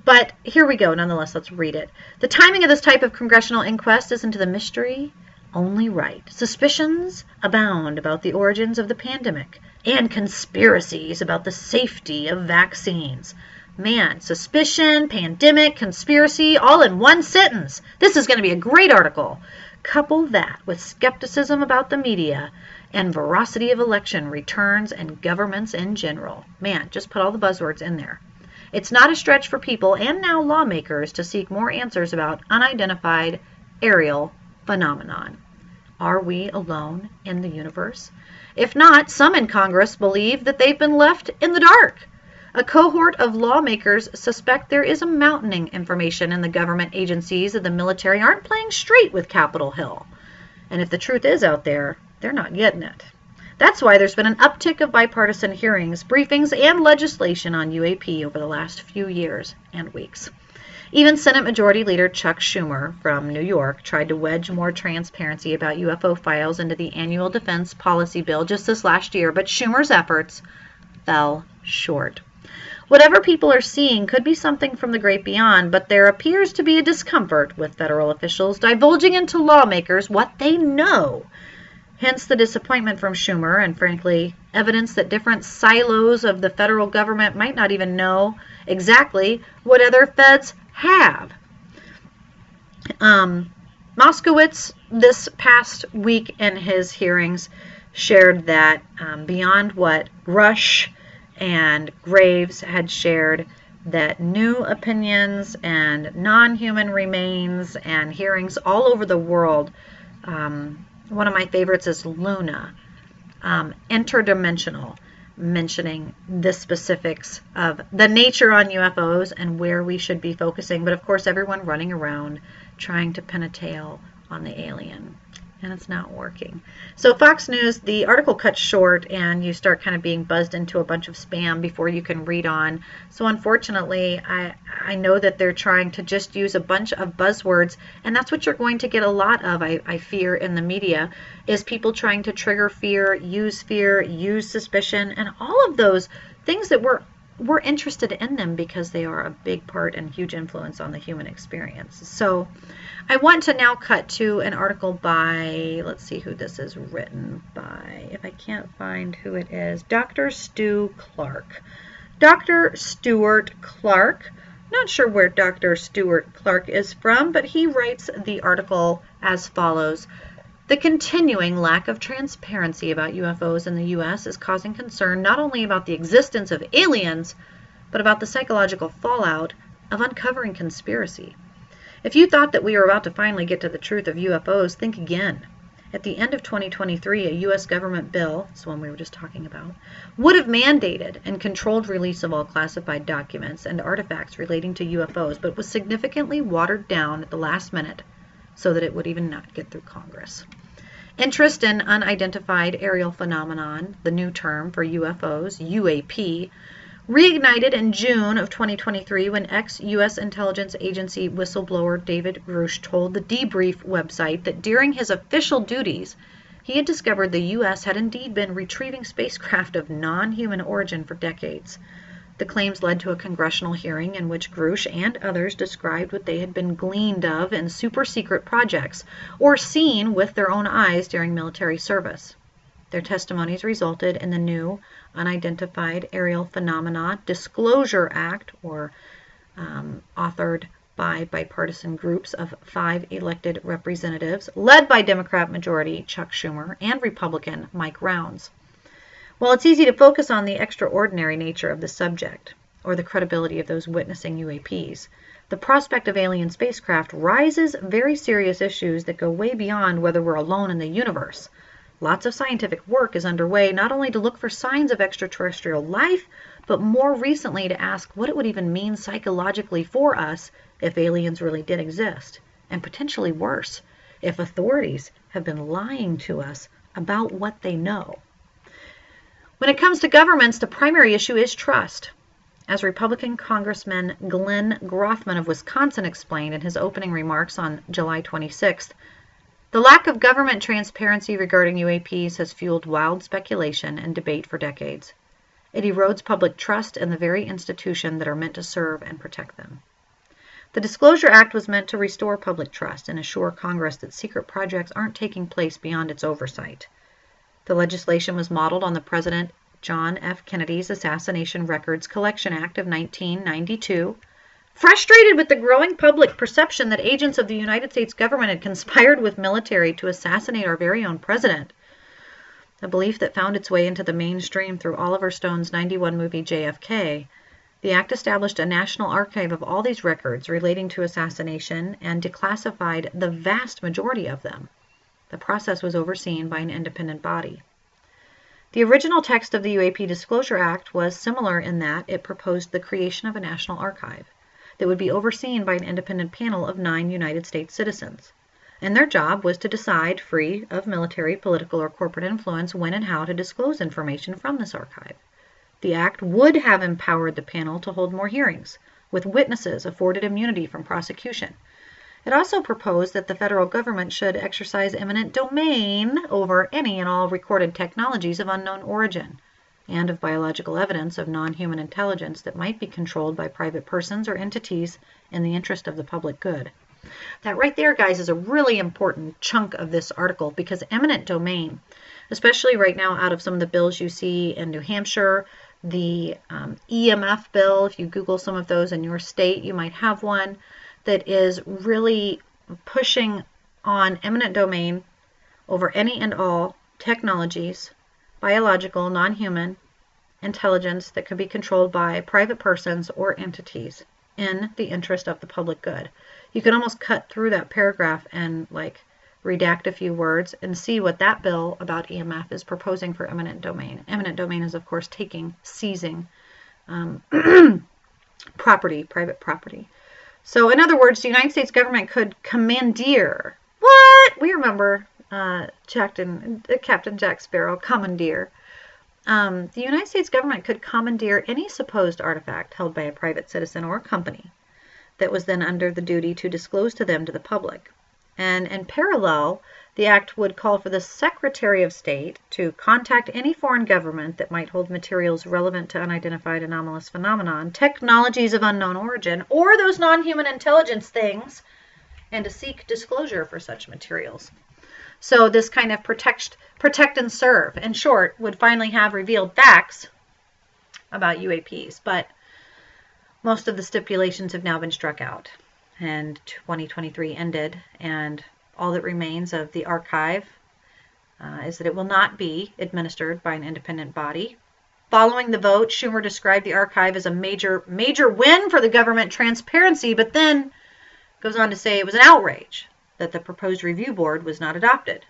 But here we go. Nonetheless, let's read it. The timing of this type of congressional inquest is into the mystery only right. Suspicions abound about the origins of the pandemic and conspiracies about the safety of vaccines. Man, suspicion, pandemic, conspiracy, all in one sentence. This is going to be a great article. Couple that with skepticism about the media and veracity of election returns and governments in general. Man, just put all the buzzwords in there. It's not a stretch for people and now lawmakers to seek more answers about unidentified aerial phenomenon. Are we alone in the universe? If not, some in Congress believe that they've been left in the dark. A cohort of lawmakers suspect there is a mountaining information in the government agencies and the military aren't playing straight with Capitol Hill. And if the truth is out there, they're not getting it. That's why there's been an uptick of bipartisan hearings, briefings, and legislation on UAP over the last few years and weeks. Even Senate Majority Leader Chuck Schumer from New York tried to wedge more transparency about UFO files into the annual defense policy bill just this last year, but Schumer's efforts fell short. Whatever people are seeing could be something from the great beyond, but there appears to be a discomfort with federal officials divulging into lawmakers what they know. Hence the disappointment from Schumer and, frankly, evidence that different silos of the federal government might not even know exactly what other feds have. Moskowitz, this past week in his hearings, shared that beyond what Rush and Graves had shared, that new opinions and non-human remains and hearings all over the world, one of my favorites is Luna, interdimensional, mentioning the specifics of the nature on UFOs and where we should be focusing. But of course, everyone running around trying to pin a tail on the alien, and it's not working. So Fox News, the article cuts short and you start kind of being buzzed into a bunch of spam before you can read on. So unfortunately, I know that they're trying to just use a bunch of buzzwords, and that's what you're going to get a lot of, I fear, in the media, is people trying to trigger fear, use suspicion, and all of those things that we're interested in them because they are a big part and huge influence on the human experience. So I want to now cut to an article by, let's see who this is written by, if I can't find who it is, Dr. Stu Clark. Dr. Stuart Clark, not sure where Dr. Stuart Clark is from, but he writes the article as follows. The continuing lack of transparency about UFOs in the U.S. is causing concern not only about the existence of aliens, but about the psychological fallout of uncovering conspiracy. If you thought that we were about to finally get to the truth of UFOs, think again. At the end of 2023, a U.S. government bill, that's the one we were just talking about, would have mandated and controlled release of all classified documents and artifacts relating to UFOs, but was significantly watered down at the last minute so that it would even not get through Congress. Interest in unidentified aerial phenomenon, the new term for UFOs, UAP, reignited in June of 2023 when ex-U.S. intelligence agency whistleblower David Grush told the Debrief website that during his official duties, he had discovered the U.S. had indeed been retrieving spacecraft of non-human origin for decades. The claims led to a congressional hearing in which Grush and others described what they had been gleaned of in super-secret projects or seen with their own eyes during military service. Their testimonies resulted in the new Unidentified Aerial Phenomena Disclosure Act, or authored by bipartisan groups of 5 elected representatives, led by Democrat majority Chuck Schumer and Republican Mike Rounds. While it's easy to focus on the extraordinary nature of the subject, or the credibility of those witnessing UAPs, the prospect of alien spacecraft raises very serious issues that go way beyond whether we're alone in the universe. Lots of scientific work is underway not only to look for signs of extraterrestrial life, but more recently to ask what it would even mean psychologically for us if aliens really did exist, and potentially worse, if authorities have been lying to us about what they know. When it comes to governments, the primary issue is trust. As Republican Congressman Glenn Grothman of Wisconsin explained in his opening remarks on July 26th, the lack of government transparency regarding UAPs has fueled wild speculation and debate for decades. It erodes public trust in the very institutions that are meant to serve and protect them. The Disclosure Act was meant to restore public trust and assure Congress that secret projects aren't taking place beyond its oversight. The legislation was modeled on the President John F. Kennedy's Assassination Records Collection Act of 1992, frustrated with the growing public perception that agents of the United States government had conspired with military to assassinate our very own president. A belief that found its way into the mainstream through Oliver Stone's '91 movie JFK. The act established a national archive of all these records relating to assassination and declassified the vast majority of them. The process was overseen by an independent body. The original text of the UAP Disclosure Act was similar in that it proposed the creation of a national archive that would be overseen by an independent panel of 9 United States citizens. And their job was to decide, free of military, political, or corporate influence, when and how to disclose information from this archive. The act would have empowered the panel to hold more hearings, with witnesses afforded immunity from prosecution. It also proposed that the federal government should exercise eminent domain over any and all recorded technologies of unknown origin and of biological evidence of non-human intelligence that might be controlled by private persons or entities in the interest of the public good. That right there, guys, is a really important chunk of this article, because eminent domain, especially right now out of some of the bills you see in New Hampshire, the EMF bill, if you Google some of those in your state, you might have one that is really pushing on eminent domain over any and all technologies, biological, non-human intelligence that could be controlled by private persons or entities in the interest of the public good. You can almost cut through that paragraph and like redact a few words and see what that bill about EMF is proposing for eminent domain. Eminent domain is, of course, seizing property, private property. So in other words, the United States government could commandeer. What? We remember Captain Jack Sparrow, commandeer. The United States government could commandeer any supposed artifact held by a private citizen or company that was then under the duty to disclose to them to the public. And in parallel, the act would call for the Secretary of State to contact any foreign government that might hold materials relevant to unidentified anomalous phenomenon, technologies of unknown origin, or those non-human intelligence things, and to seek disclosure for such materials. So this kind of protect and serve, in short, would finally have revealed facts about UAPs. But most of the stipulations have now been struck out, and 2023 ended, and all that remains of the archive is that it will not be administered by an independent body. Following the vote, Schumer described the archive as a major win for the government transparency, but then goes on to say it was an outrage that the proposed review board was not adopted.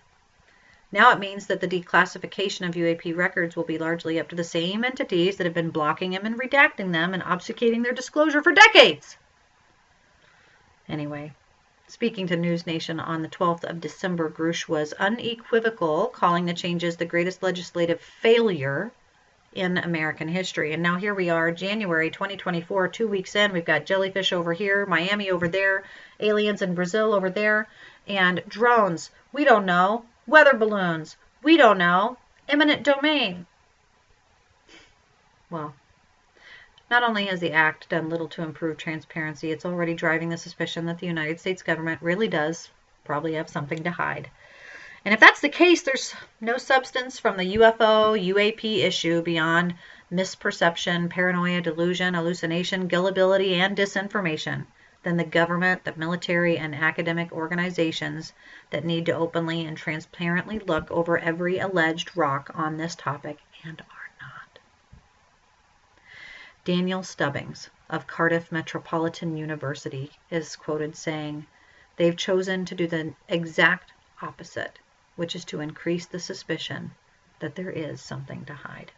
Now it means that the declassification of UAP records will be largely up to the same entities that have been blocking them and redacting them and obfuscating their disclosure for decades. Anyway, speaking to News Nation on the 12th of December, Grush was unequivocal, calling the changes the greatest legislative failure in American history. And now here we are, January 2024, 2 weeks in. We've got jellyfish over here, Miami over there, aliens in Brazil over there, and drones. We don't know. Weather balloons. We don't know. Eminent domain. Well, not only has the act done little to improve transparency, it's already driving the suspicion that the United States government really does probably have something to hide. And if that's the case, there's no substance from the UFO, UAP issue beyond misperception, paranoia, delusion, hallucination, gullibility, and disinformation than the government, the military, and academic organizations that need to openly and transparently look over every alleged rock on this topic and are not. Daniel Stubbings of Cardiff Metropolitan University is quoted saying, "They've chosen to do the exact opposite, which is to increase the suspicion that there is something to hide."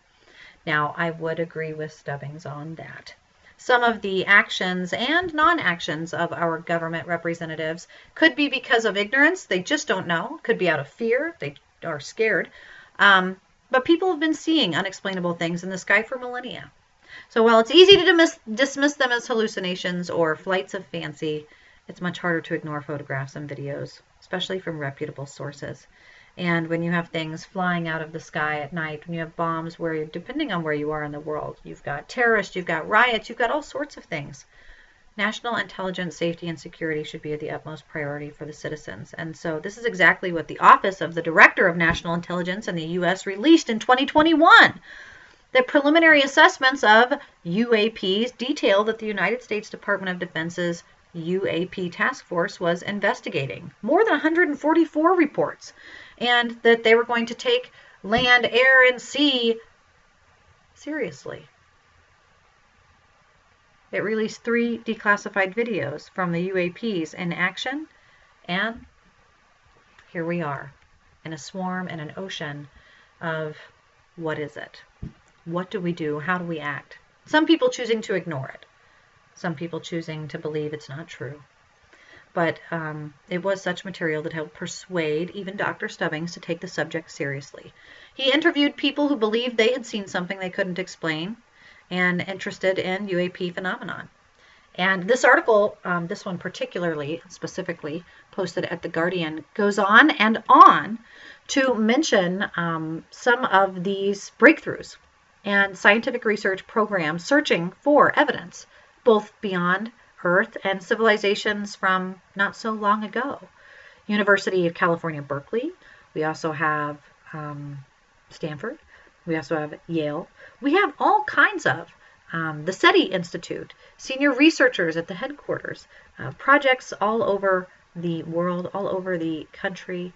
Now, I would agree with Stubbings on that. Some of the actions and non-actions of our government representatives could be because of ignorance. They just don't know. Could be out of fear. They are scared. But people have been seeing unexplainable things in the sky for millennia. So while it's easy to dismiss them as hallucinations or flights of fancy, it's much harder to ignore photographs and videos, especially from reputable sources. And when you have things flying out of the sky at night, when you have bombs where, depending on where you are in the world, you've got terrorists, you've got riots, you've got all sorts of things. National intelligence, safety, and security should be the utmost priority for the citizens. And so this is exactly what the Office of the Director of National Intelligence in the U.S. released in 2021. The preliminary assessments of UAPs detail that the United States Department of Defense's UAP task force was investigating more than 144 reports, and that they were going to take land, air, and sea seriously. It released 3 declassified videos from the UAPs in action, and here we are in a swarm and an ocean of what is it? What do we do? How do we act? Some people choosing to ignore it. Some people choosing to believe it's not true. But it was such material that helped persuade even Dr. Stubbings to take the subject seriously. He interviewed people who believed they had seen something they couldn't explain and interested in UAP phenomenon. And this article, this one particularly, specifically posted at The Guardian, goes on and on to mention some of these breakthroughs and scientific research programs searching for evidence, both beyond Earth and civilizations from not so long ago. University of California, Berkeley. We also have Stanford. We also have Yale. We have all kinds of the SETI Institute, senior researchers at the headquarters, projects all over the world, all over the country,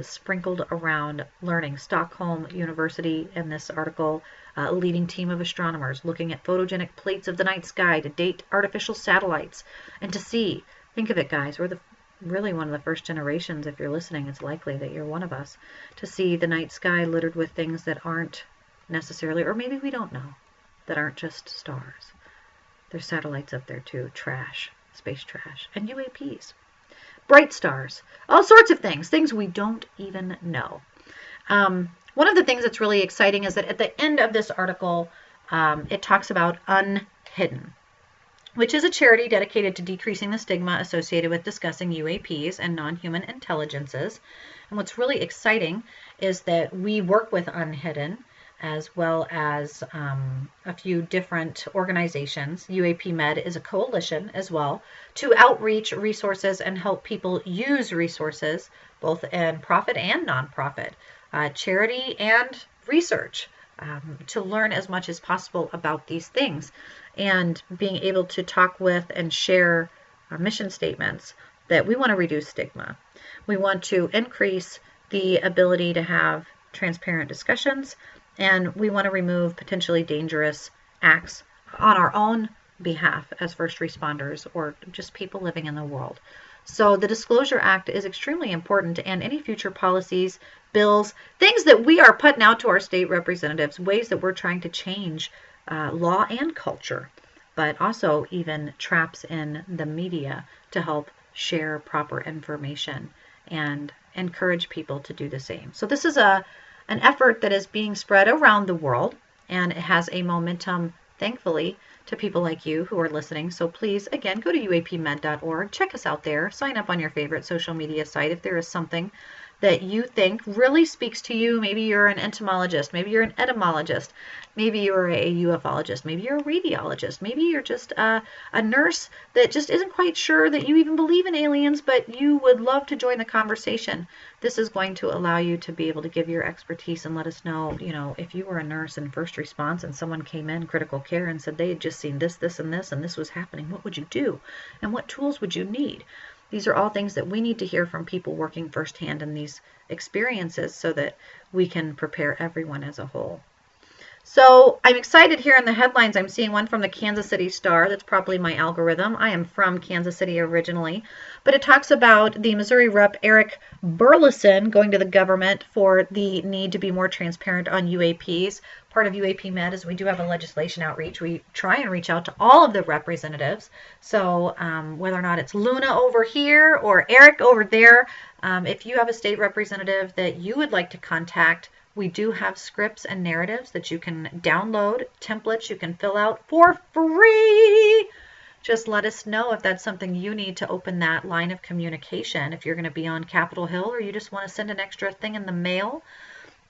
sprinkled around learning. Stockholm University, in this article, a leading team of astronomers looking at photogenic plates of the night sky to date artificial satellites and to see, think of it guys, we're really one of the first generations. If you're listening, it's likely that you're one of us, to see the night sky littered with things that aren't necessarily, or maybe we don't know, that aren't just stars. There's satellites up there too, trash, space trash, and UAPs. Bright stars, all sorts of things we don't even know. One of the things that's really exciting is that at the end of this article, it talks about Unhidden, which is a charity dedicated to decreasing the stigma associated with discussing UAPs and non-human intelligences. And what's really exciting is that we work with Unhidden, as well as a few different organizations. UAP Med is a coalition as well to outreach resources and help people use resources, both in profit and nonprofit, charity and research, to learn as much as possible about these things, and being able to talk with and share mission statements that we want to reduce stigma. We want to increase the ability to have transparent discussions, and we want to remove potentially dangerous acts on our own behalf as first responders or just people living in the world. So the Disclosure Act is extremely important, and any future policies, bills, things that we are putting out to our state representatives, ways that we're trying to change law and culture, but also even traps in the media to help share proper information and encourage people to do the same. So this is an effort that is being spread around the world, and it has a momentum, thankfully, to people like you who are listening. So please, again, go to uapmed.org, check us out there, sign up on your favorite social media site if there is something that you think really speaks to you. Maybe you're an entomologist, maybe you're an etymologist, maybe you're a ufologist, maybe you're a radiologist, maybe you're just a nurse that just isn't quite sure that you even believe in aliens, but you would love to join the conversation. This is going to allow you to be able to give your expertise and let us know, if you were a nurse in first response and someone came in critical care and said they had just seen this, this, and this was happening, what would you do? And what tools would you need? These are all things that we need to hear from people working firsthand in these experiences so that we can prepare everyone as a whole. So I'm excited here in the headlines. I'm seeing one from the Kansas City Star. That's probably my algorithm. I am from Kansas City originally. But it talks about the Missouri Rep. Eric Burleson going to the government for the need to be more transparent on UAPs. Part of UAP Med is we do have a legislation outreach. We try and reach out to all of the representatives. So whether or not it's Luna over here or Eric over there, if you have a state representative that you would like to contact, we do have scripts and narratives that you can download, templates you can fill out for free. Just let us know if that's something you need to open that line of communication. If you're going to be on Capitol Hill or you just want to send an extra thing in the mail,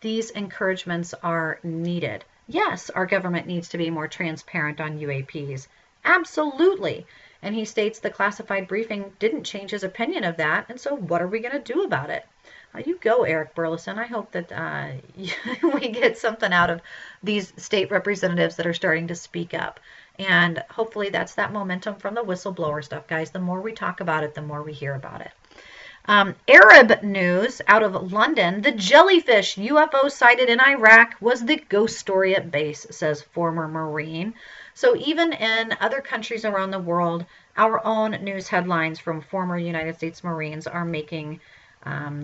these encouragements are needed. Yes, our government needs to be more transparent on UAPs. Absolutely. And he states the classified briefing didn't change his opinion of that. And so what are we going to do about it? You go, Eric Burleson. I hope that we get something out of these state representatives that are starting to speak up. And hopefully that's that momentum from the whistleblower stuff, guys. The more we talk about it, the more we hear about it. Arab news out of London. The jellyfish UFO sighted in Iraq was the ghost story at base, says former Marine. So even in other countries around the world, our own news headlines from former United States Marines are making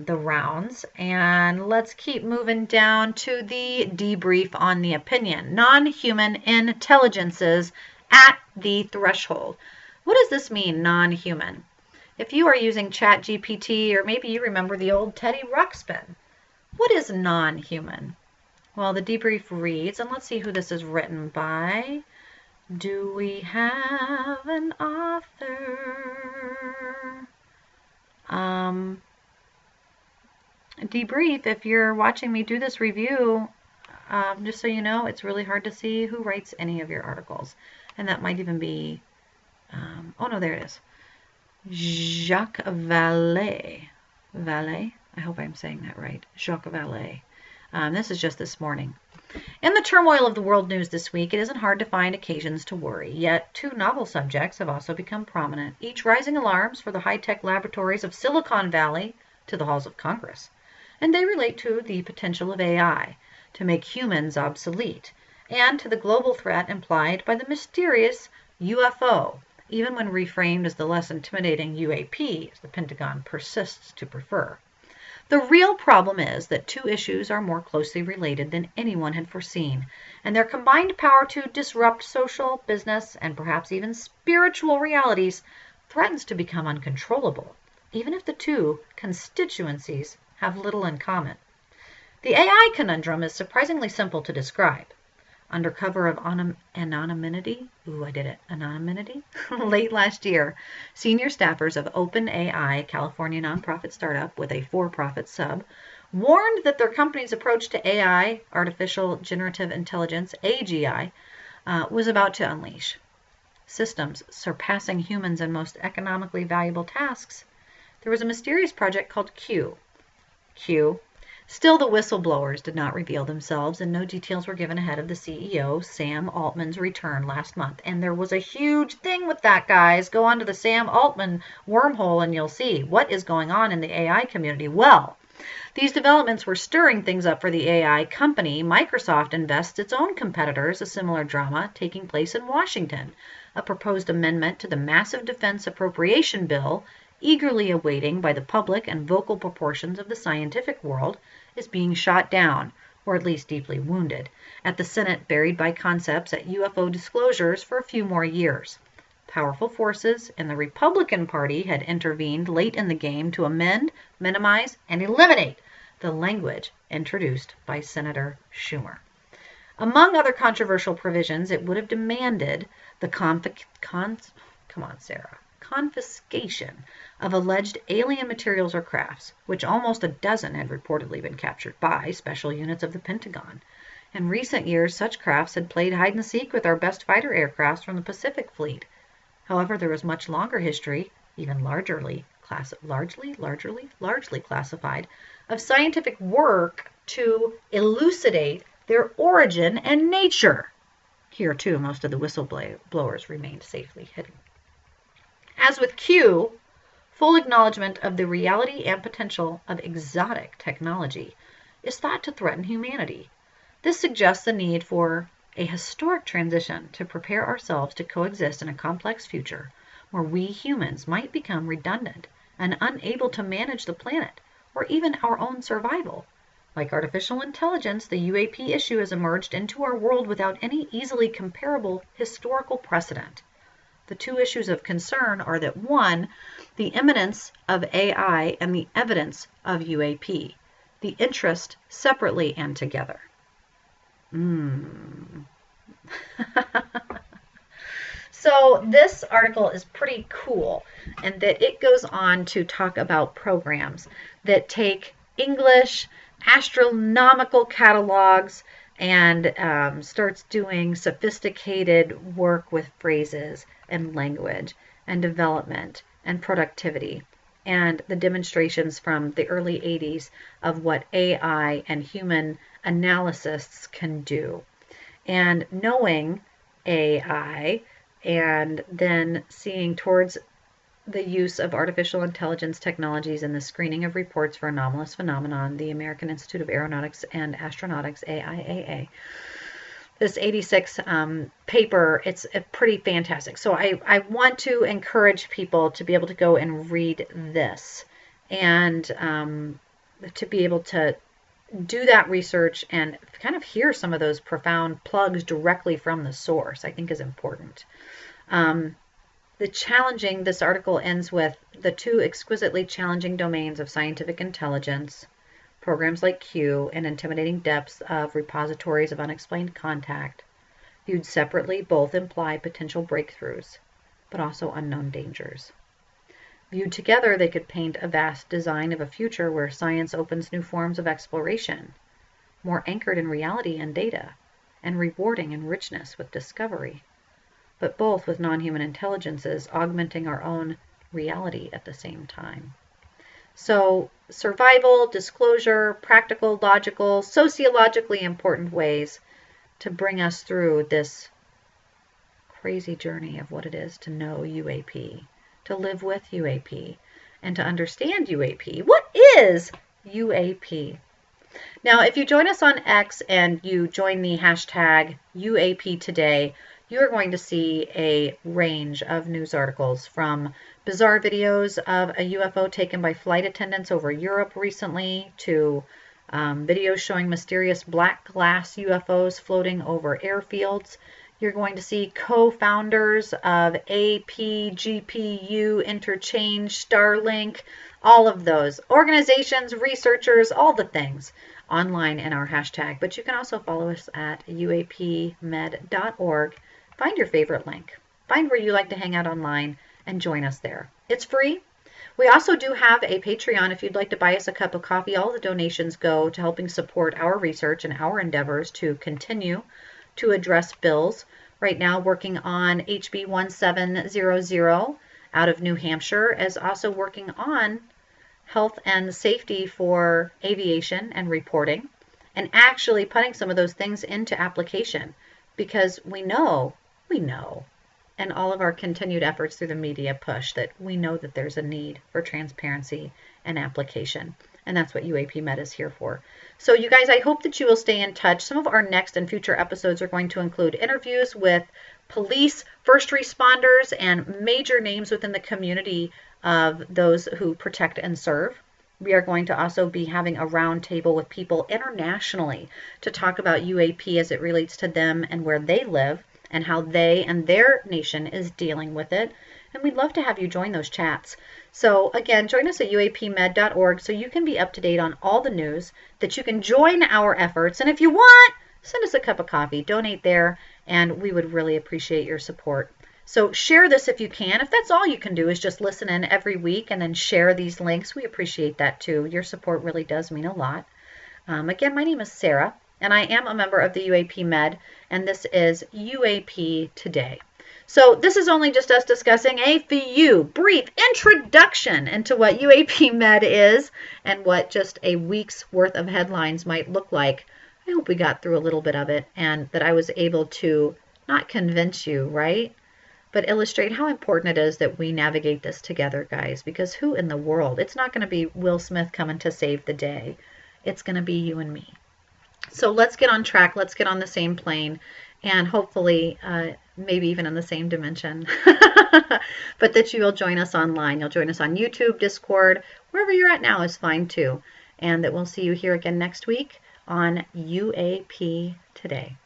the rounds. And let's keep moving down to the debrief on the opinion. Non-human intelligences at the threshold. What does this mean, non-human? If you are using ChatGPT, or maybe you remember the old Teddy Ruxpin, what is non-human? Well, the debrief reads, and let's see who this is written by. Do we have an author? Debrief, if you're watching me do this review, just so you know, it's really hard to see who writes any of your articles. And that might even be, oh no, there it is. Jacques Vallée. Vallée? I hope I'm saying that right. Jacques Vallée. This is just this morning. In the turmoil of the world news this week, it isn't hard to find occasions to worry. Yet, two novel subjects have also become prominent, each raising alarms for the high-tech laboratories of Silicon Valley to the halls of Congress. And they relate to the potential of AI to make humans obsolete, and to the global threat implied by the mysterious UFO, even when reframed as the less intimidating UAP, as the Pentagon persists to prefer. The real problem is that two issues are more closely related than anyone had foreseen, and their combined power to disrupt social, business, and perhaps even spiritual realities threatens to become uncontrollable, even if the two constituencies have little in common. The AI conundrum is surprisingly simple to describe. Under cover of anonymity, anonymity, late last year, senior staffers of OpenAI, California nonprofit startup with a for-profit sub, warned that their company's approach to AI, artificial generative intelligence, AGI, was about to unleash systems surpassing humans in most economically valuable tasks. There was a mysterious project called Q. Still, the whistleblowers did not reveal themselves, and no details were given ahead of the CEO, Sam Altman's return last month. And there was a huge thing with that, guys. Go on to the Sam Altman wormhole and you'll see what is going on in the AI community. Well, these developments were stirring things up for the AI company. Microsoft invests its own competitors, a similar drama taking place in Washington. A proposed amendment to the massive defense appropriation bill, eagerly awaiting by the public and vocal proportions of the scientific world, is being shot down, or at least deeply wounded, at the Senate, buried by concepts at UFO disclosures for a few more years. Powerful forces in the Republican Party had intervened late in the game to amend, minimize, and eliminate the language introduced by Senator Schumer. Among other controversial provisions, it would have demanded the confiscation of alleged alien materials or crafts, which almost a dozen had reportedly been captured by special units of the Pentagon. In recent years, such crafts had played hide-and-seek with our best fighter aircrafts from the Pacific Fleet. However, there was much longer history, even largely classified, of scientific work to elucidate their origin and nature. Here, too, most of the whistleblowers remained safely hidden. As with Q, full acknowledgement of the reality and potential of exotic technology is thought to threaten humanity. This suggests the need for a historic transition to prepare ourselves to coexist in a complex future where we humans might become redundant and unable to manage the planet or even our own survival. Like artificial intelligence, the UAP issue has emerged into our world without any easily comparable historical precedent. The two issues of concern are that, one, the imminence of AI and the evidence of UAP, the interest separately and together. So this article is pretty cool, and that it goes on to talk about programs that take English, astronomical catalogs, and starts doing sophisticated work with phrases and language and development and productivity, and the demonstrations from the early 80s of what AI and human analysts can do. And knowing AI and then seeing towards the use of artificial intelligence technologies in the screening of reports for anomalous phenomenon, the American Institute of Aeronautics and Astronautics, AIAA. This 86 paper, it's pretty fantastic. So I want to encourage people to be able to go and read this and to be able to do that research and kind of hear some of those profound plugs directly from the source, I think is important. This article ends with the two exquisitely challenging domains of scientific intelligence, programs like Q, and intimidating depths of repositories of unexplained contact. Viewed separately, both imply potential breakthroughs, but also unknown dangers. Viewed together, they could paint a vast design of a future where science opens new forms of exploration, more anchored in reality and data, and rewarding in richness with discovery, but both with non-human intelligences augmenting our own reality at the same time. So survival, disclosure, practical, logical, sociologically important ways to bring us through this crazy journey of what it is to know UAP, to live with UAP, and to understand UAP. What is UAP? Now, if you join us on X and you join the hashtag UAP Today, you are going to see a range of news articles, from bizarre videos of a UFO taken by flight attendants over Europe recently to videos showing mysterious black glass UFOs floating over airfields. You're going to see co-founders of AP, GPU, Interchange, Starlink, all of those organizations, researchers, all the things online in our hashtag. But you can also follow us at uapmed.org. Find your favorite link. Find where you like to hang out online and join us there. It's free. We also do have a Patreon. If you'd like to buy us a cup of coffee, all the donations go to helping support our research and our endeavors to continue to address bills. Right now, working on HB 1700 out of New Hampshire, as also working on health and safety for aviation and reporting, and actually putting some of those things into application, because we know, and all of our continued efforts through the media push that we know that there's a need for transparency and application. And that's what UAP Med is here for. So you guys, I hope that you will stay in touch. Some of our next and future episodes are going to include interviews with police, first responders, and major names within the community of those who protect and serve. We are going to also be having a roundtable with people internationally to talk about UAP as it relates to them and where they live, and how they and their nation is dealing with it. And we'd love to have you join those chats. So again, join us at uapmed.org so you can be up to date on all the news, that you can join our efforts. And if you want, send us a cup of coffee, donate there, and we would really appreciate your support. So share this if you can. If that's all you can do is just listen in every week and then share these links, we appreciate that too. Your support really does mean a lot. Again, my name is Sarah, and I am a member of the UAP Med, and this is UAP Today. So this is only just us discussing a few brief introduction into what UAP Med is and what just a week's worth of headlines might look like. I hope we got through a little bit of it and that I was able to not convince you, right? But illustrate how important it is that we navigate this together, guys, because who in the world? It's not going to be Will Smith coming to save the day. It's going to be you and me. So let's get on track. Let's get on the same plane, and hopefully maybe even in the same dimension. But that you will join us online. You'll join us on YouTube, Discord, wherever you're at now is fine too. And that we'll see you here again next week on UAP Today.